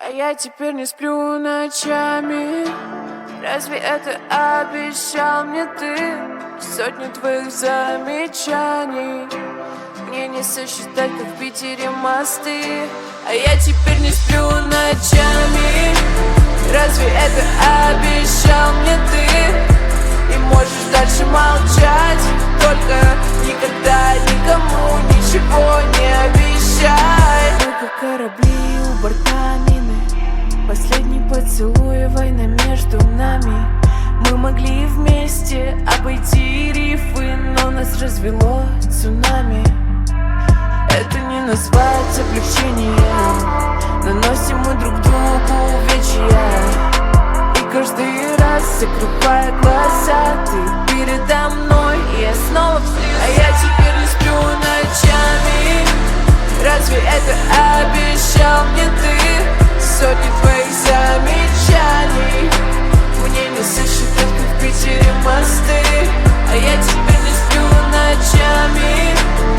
А я теперь не сплю ночами. Разве это обещал мне ты? Сотни твоих замечаний мне не сосчитать, как в Питере мосты. А я теперь не сплю ночами. Разве это обещал мне ты? И можешь дальше молчать, только никогда никому ничего не обещай. Мы как корабли у борта мины, последний поцелуй, война между нами. Мы могли вместе обойти рифы, но нас развело цунами. Это не назвать облегчением. Наносим мы друг другу увечья, и каждый раз, закрывая глаза, ты передо мной, и я снова вслед. А я теперь не сплю ночами. Разве это обещал мне ты?